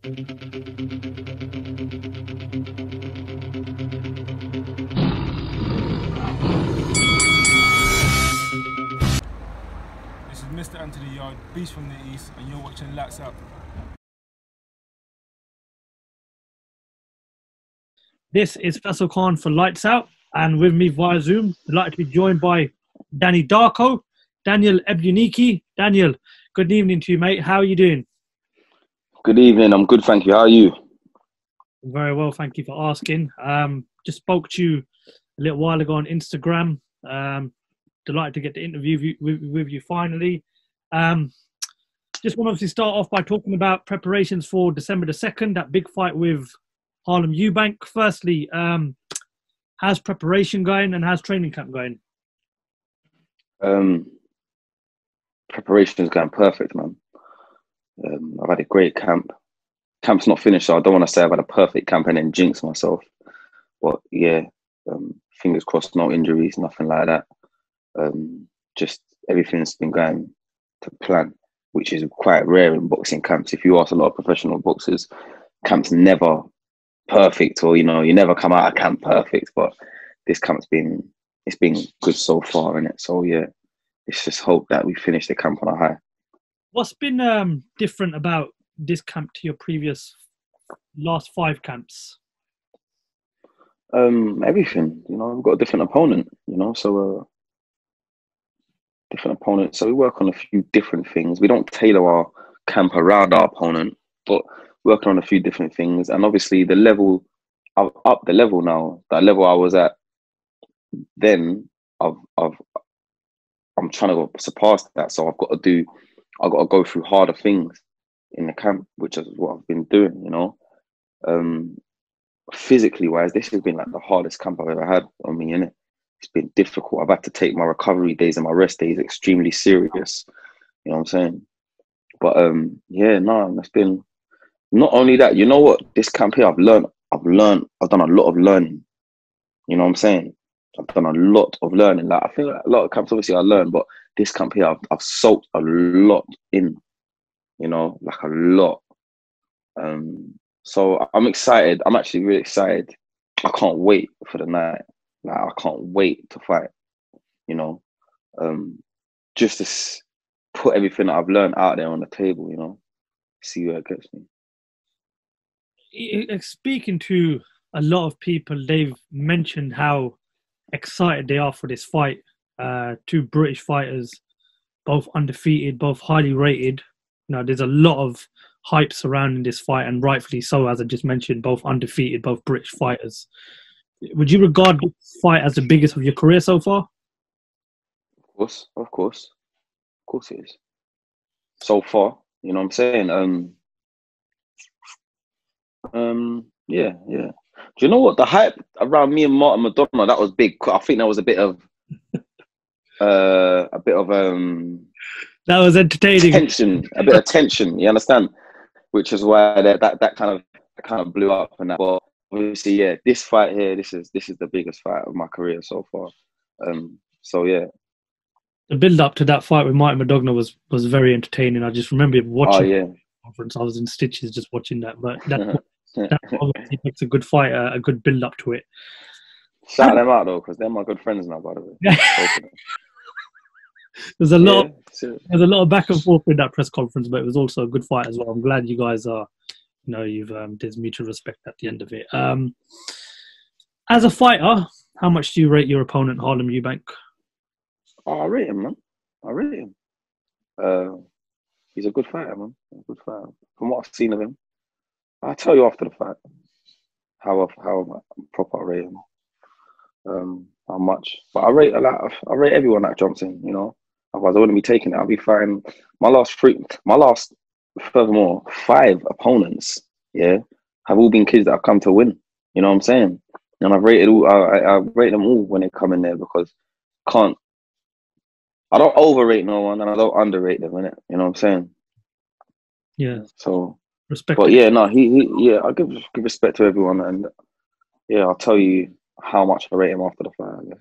This is Mr. Anthony Yard, Beast from the East, and you're watching Lights Out. This is Faisal Khan for Lights Out, and with me via Zoom, I'd like to be joined by Danny Darko, Daniel Egbunike. Daniel, good evening to you, mate. How are you doing? Good evening. I'm good, thank you. How are you? Very well, thank you for asking. Just spoke to you a little while ago on Instagram. Delighted to get the interview with you finally. Just want to start off by talking about preparations for December the 2nd, that big fight with Harlem Eubank. Firstly, how's preparation going and how's training camp going? Preparation is going perfect, man. I've had a great camp. Camp's not finished, so I don't want to say I've had a perfect camp and then jinx myself. But yeah, fingers crossed, no injuries, nothing like that. Just everything's been going to plan, which is quite rare in boxing camps. If you ask a lot of professional boxers, camp's never perfect, or you never come out of camp perfect. But this camp's been good so far, innit? So yeah, let's just hope that we finish the camp on a high. What's been different about this camp to your previous last 5 camps? Everything. We've got a different opponent. So different opponent. So we work on a few different things. We don't tailor our camp around our opponent, but working on a few different things. And obviously the level, I've upped the level now. That level I was at then, I'm trying to surpass that. So I've got to go through harder things in the camp, which is what I've been doing, Physically wise, this has been like the hardest camp I've ever had on me, innit? It's been difficult. I've had to take my recovery days and my rest days extremely serious. You know what I'm saying? But yeah, no, it's been not only that. You know what? This camp here, I've done a lot of learning. You know what I'm saying? I've done a lot of learning. Like I feel like a lot of camps, obviously, I learned, but this camp here, I've soaked a lot in. Like a lot. So I'm excited. I'm actually really excited. I can't wait for the night. Like I can't wait to fight. Just to put everything that I've learned out there on the table. See where it gets me. Speaking to a lot of people, they've mentioned how excited they are for this fight. 2 British fighters, both undefeated, both highly rated. There's a lot of hype surrounding this fight, and rightfully so, as I just mentioned, both undefeated, both British fighters. Would you regard this fight as the biggest of your career so far? Of course it is. So far, you know what I'm saying? Yeah. Do you know what? The hype around me and Martin Madonna, that was big. I think that was a bit of that was entertaining. A bit of tension. You understand? Which is why that kind of blew up and that. But obviously, yeah, this fight here, this is the biggest fight of my career so far. So yeah. The build up to that fight with Martin Madonna was very entertaining. I just remember watching the conference. I was in stitches just watching that, but that obviously makes a good fight, a good build up to it. Shout them out though, because they're my good friends now, by the way. There's a lot of back and forth in that press conference, but it was also a good fight as well. I'm glad you guys are, there's mutual respect at the end of it. As a fighter, how much do you rate your opponent, Harlem Eubank? Oh, I rate him, man. I rate him. He's a good fighter, man. A good fighter. From what I've seen of him, I'll tell you after the fight how proper I rate him. How much? But I rate everyone that jumps in. Otherwise I wouldn't be taking it. I'll be fighting furthermore 5 opponents. Yeah, have all been kids that have come to win. You know what I'm saying? And I've rated all. I rate them all when they come in there because I don't overrate no one and I don't underrate them, innit? You know what I'm saying? Yeah. So respect. But yeah, no, I give respect to everyone, and yeah, I'll tell you how much I rate him after the fight. Yeah.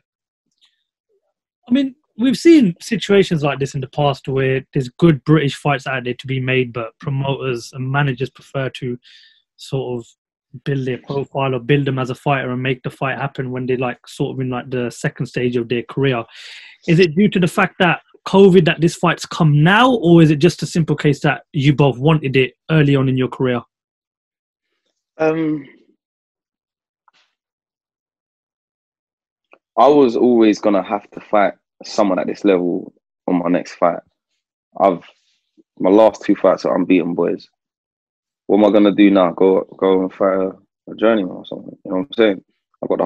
I mean, we've seen situations like this in the past where there's good British fights out there to be made, but promoters and managers prefer to sort of build their profile or build them as a fighter and make the fight happen when they're like sort of in like the second stage of their career. Is it due to the fact that COVID that this fight's come now, or is it just a simple case that you both wanted it early on in your career? I was always gonna have to fight someone at this level on my next fight. My last 2 fights are unbeaten, boys. What am I gonna do now? Go and fight a journeyman or something? You know what I'm saying? I got the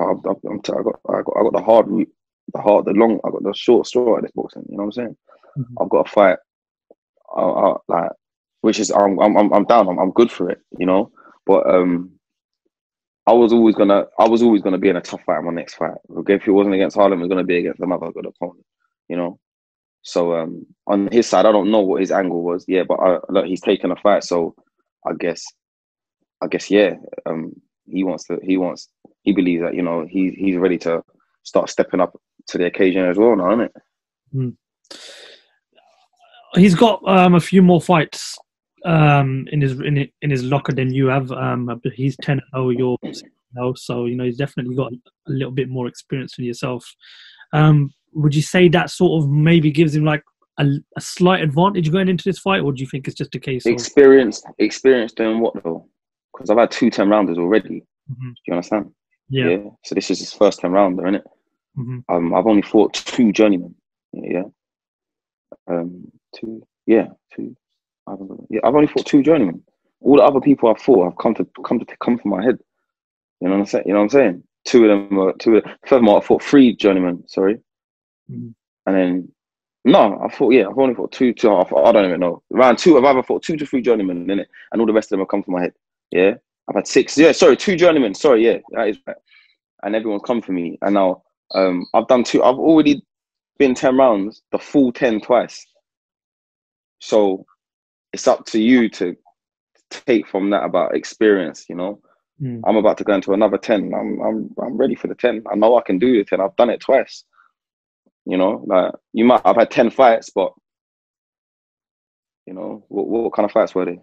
hard route, I got the short straw at this boxing. You know what I'm saying? I've got to fight, like, which is I'm down. I'm good for it, you know. But I was always gonna be in a tough fight in my next fight. If it wasn't against Harlem, it was gonna be against another good opponent, you know. So on his side, I don't know what his angle was. Yeah, but look, he's taken a fight, so I guess yeah. He believes that, you know, he's ready to start stepping up to the occasion as well now, isn't it? Mm. He's got a few more fights in his locker than you have. He's 10-0, you're 6-0, so you know he's definitely got a little bit more experience than yourself. Would you say that sort of maybe gives him like a slight advantage going into this fight, or do you think it's just a case of experience doing what though? Because I've had 2 10-rounders already. Mm-hmm. Do you understand? Yeah. So this is his first 10-rounder, isn't it? Mm-hmm. I've only fought 2 journeymen. Yeah. 2. Yeah, 2. I've only fought 2 journeymen. All the other people I've fought have come from my head. You know what I'm saying? 2 of them. Furthermore, I fought 3 journeymen. Sorry. Mm-hmm. And then I've only fought 2. I don't even know. Around 2. I've either fought 2 to 3 journeymen in it, and all the rest of them have come from my head. Yeah. I've had 6. Yeah, sorry, 2 journeymen. Sorry, yeah, that is right. And everyone's come for me. And now I've done 2. I've already been 10 rounds, the full 10 twice. So it's up to you to take from that about experience, you know. I'm about to go into another 10. I'm ready for the 10. I know I can do the 10. I've done it twice. You know, like I've had 10 fights, but you know, what kind of fights were they?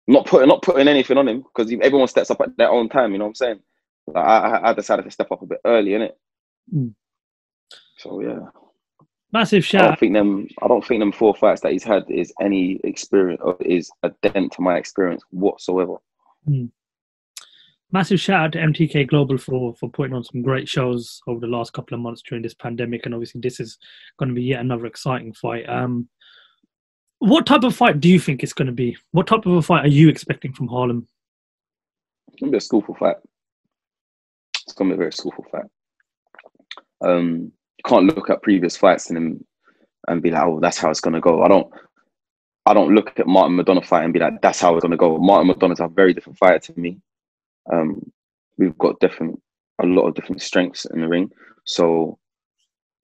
Not putting anything on him, because everyone steps up at their own time. You know what I'm saying? Like, I decided to step up a bit early, innit? So yeah, massive shout. I don't think them 4 fights that he's had is any experience or is a dent to my experience whatsoever. Massive shout out to MTK Global for putting on some great shows over the last couple of months during this pandemic, and obviously this is going to be yet another exciting fight. What type of fight do you think it's going to be? What type of a fight are you expecting from Harlem? It's going to be a skillful fight. It's going to be a very skillful fight. You can't look at previous fights and be like, oh, that's how it's going to go. I don't look at Martin Madonna fight and be like, that's how it's going to go. Martin Madonna's a very different fighter to me. We've got a lot of different strengths in the ring, so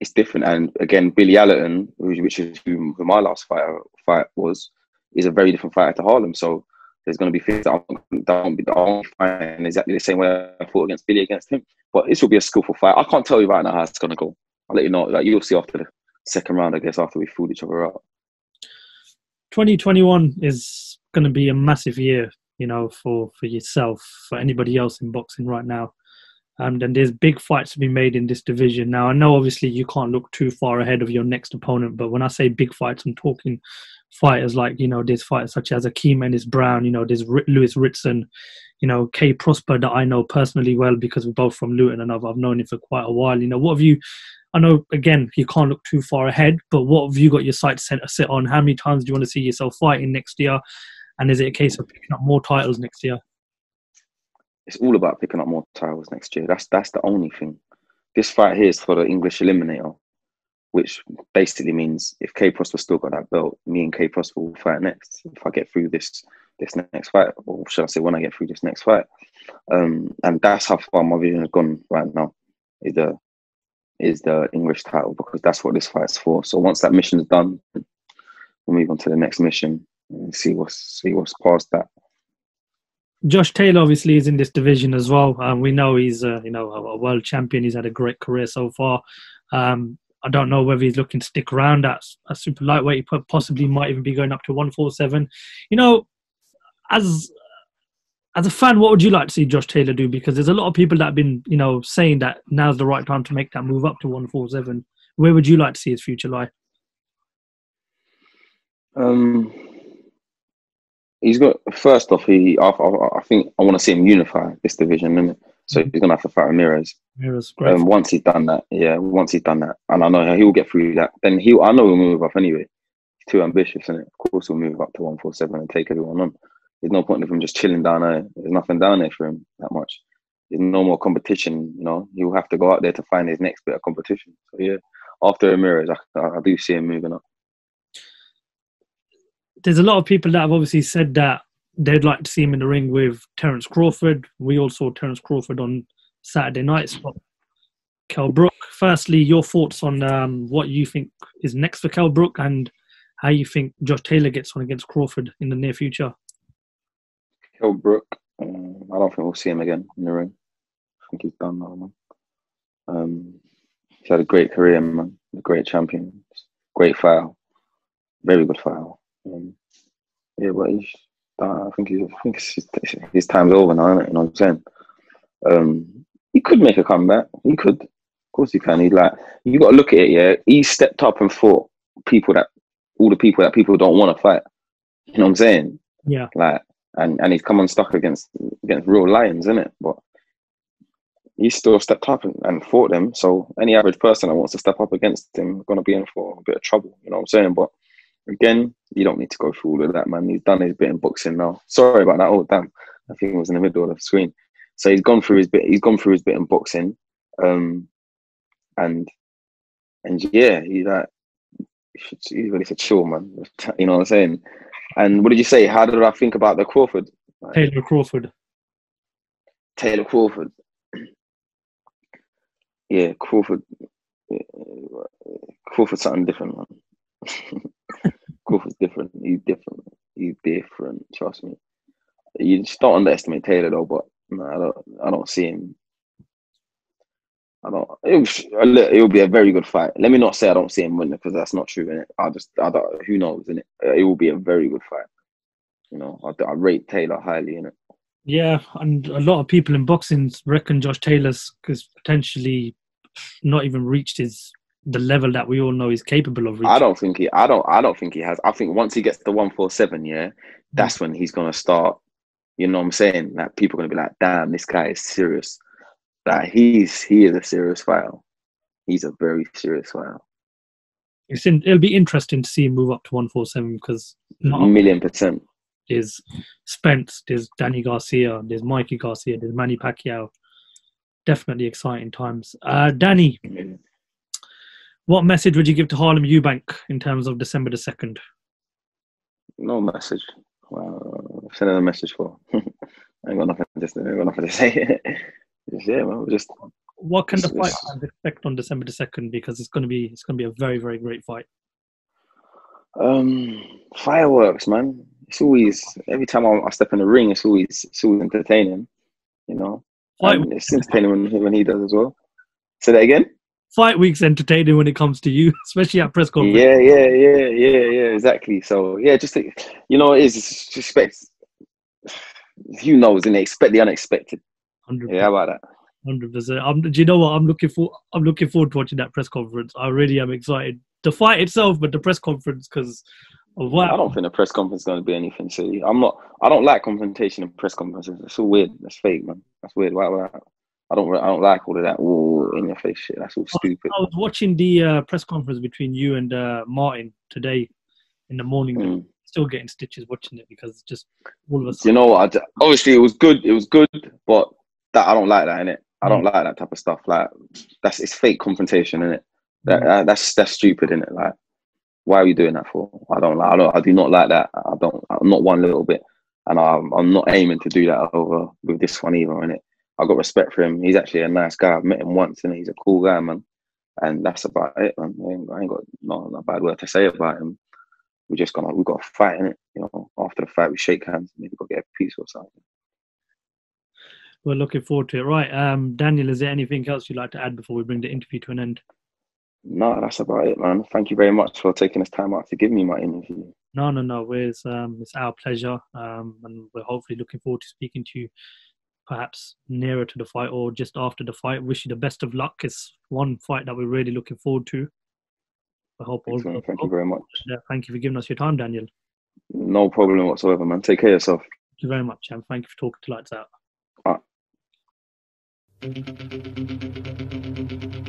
it's different. And again, Billy Allerton, which is who my last fight was, is a very different fighter to Harlem. So there's going to be things that I won't fight in exactly the same way I fought against Billy against him. But this will be a skillful fight. I can't tell you right now how it's going to go. I'll let you know. Like, you'll see after the second round, I guess, after we fooled each other out. 2021 is going to be a massive year, you know, for yourself, for anybody else in boxing right now. And there's big fights to be made in this division. Now, I know obviously you can't look too far ahead of your next opponent, but when I say big fights, I'm talking fighters like, you know, there's fighters such as Akeem Ennis-Brown, you know, there's Lewis Ritson, you know, Kay Prosper that I know personally well because we're both from Luton and I've known him for quite a while. You know, what have you, I know, again, you can't look too far ahead, but what have you got your sights set on? How many times do you want to see yourself fighting next year? And is it a case of picking up more titles next year? It's all about picking up more titles next year. That's the only thing. This fight here is for the English Eliminator, which basically means if Kay Prosper still got that belt, me and Kay Prosper will fight next. If I get through this next fight, or should I say when I get through this next fight. And that's how far my vision has gone right now, is the English title, because that's what this fight's for. So once that mission is done, we'll move on to the next mission and see what's past that. Josh Taylor obviously is in this division as well. We know he's a world champion. He's had a great career so far. I don't know whether he's looking to stick around at a super lightweight. He possibly might even be going up to 147. You know, as a fan, what would you like to see Josh Taylor do? Because there's a lot of people that have been, you know, saying that now's the right time to make that move up to 147. Where would you like to see his future lie? He's got, first off, I think I want to see him unify this division, innit? So he's gonna have to fight Ramirez. Ramirez, great. Once he's done that, and I know he'll get through that. Then I know he'll move up anyway. He's too ambitious, innit? Of course, he'll move up to 147 and take everyone on. There's no point of him just chilling down there. There's nothing down there for him that much. There's no more competition, you know. He'll have to go out there to find his next bit of competition. So yeah, after Ramirez, I do see him moving up. There's a lot of people that have obviously said that they'd like to see him in the ring with Terence Crawford. We all saw Terence Crawford on Saturday night. Kel Brook, firstly, your thoughts on what you think is next for Kel Brook and how you think Josh Taylor gets on against Crawford in the near future? Kel Brook, I don't think we'll see him again in the ring. I think he's done now, man. He's had a great career, man. A great champion. Great fighter. Very good fighter. Yeah, but I think his time's over now, isn't it? You know what I'm saying? He could make a comeback. He could. Of course he can. You got to look at it, yeah. He stepped up and fought all the people that people don't want to fight. You know what I'm saying? Yeah. Like, and he's come unstuck against real lions, isn't it? But he still stepped up and fought them. So any average person that wants to step up against him is going to be in for a bit of trouble. You know what I'm saying? But again, you don't need to go through all of that, man. He's done his bit in boxing now. Sorry about that. Oh, damn. I think it was in the middle of the screen. So he's gone through his bit. He's gone through his bit in boxing. And yeah, he's ready to chill, man. You know what I'm saying? And what did you say? How did I think about the Crawford? Taylor Crawford. Taylor Crawford. Yeah, Crawford. Crawford's something different, man. Crawford's different. He's different. He's different. Trust me. You just don't underestimate Taylor, though. But no, I don't see him. It'll be a very good fight. Let me not say I don't see him winning because that's not true, innit? I don't. Who knows, innit? It will be a very good fight. You know, I rate Taylor highly, innit? Yeah, and a lot of people in boxing reckon Josh Taylor's potentially not even reached the level that we all know he's capable of reaching. I don't think he has. I think once he gets to 147, yeah, that's when he's gonna start. You know what I'm saying? Like people are gonna be like, damn, this guy is serious. Like he is a serious fighter. He's a very serious fighter. It'll be interesting to see him move up to 147 because $1,000,000%. There's Spence, there's Danny Garcia, there's Mikey Garcia, there's Manny Pacquiao. Definitely exciting times. Danny, what message would you give to Harlem Eubank in terms of December the 2nd? No message. Well, send a message for. I ain't got nothing to say. Yeah, man. What can the fight fans expect on December the 2nd? Because it's gonna be a very, very great fight. Fireworks, man. It's always, every time I step in the ring, it's always entertaining. You know, and it's entertaining when he does as well. Say that again. Fight week's entertaining when it comes to you, especially at press conference. Yeah, exactly. So yeah, just it's expect. Who knows? And they expect the unexpected. 100%. Yeah, how about that? 100%. Do you know what I'm looking for? I'm looking forward to watching that press conference. I really am excited. The fight itself, but the press conference because of what. I don't think the press conference is going to be anything silly. I don't like confrontation in press conferences. It's so weird. That's fake, man. That's weird. Why? I don't like all of that in your face shit. That's all stupid. I was watching the press conference between you and Martin today in the morning. Still getting stitches watching it because just all of a sudden. You know what? Obviously, it was good. It was good, but I don't like that, innit? I don't like that type of stuff. Like it's fake confrontation, innit? That's stupid, innit? Like, why are you doing that for? I do not like that. I'm not one little bit, and I'm not aiming to do that over with this one either, innit? I got respect for him. He's actually a nice guy. I've met him once, and he's a cool guy, man. And that's about it, man. I ain't got no bad word to say about him. We've got to fight, innit? You know, after the fight, we shake hands. Maybe go get a piece or something. We're looking forward to it. Right, Daniel, is there anything else you'd like to add before we bring the interview to an end? No, that's about it, man. Thank you very much for taking this time out to give me my interview. No. It's our pleasure, and we're hopefully looking forward to speaking to you perhaps nearer to the fight or just after the fight. Wish you the best of luck. It's one fight that we're really looking forward to. I hope all goes Excellent. Thank you well. very much. Thank you for giving us your time, Daniel. No problem whatsoever, man. Take care of yourself. Thank you very much, and thank you for talking to Lights Out. All right.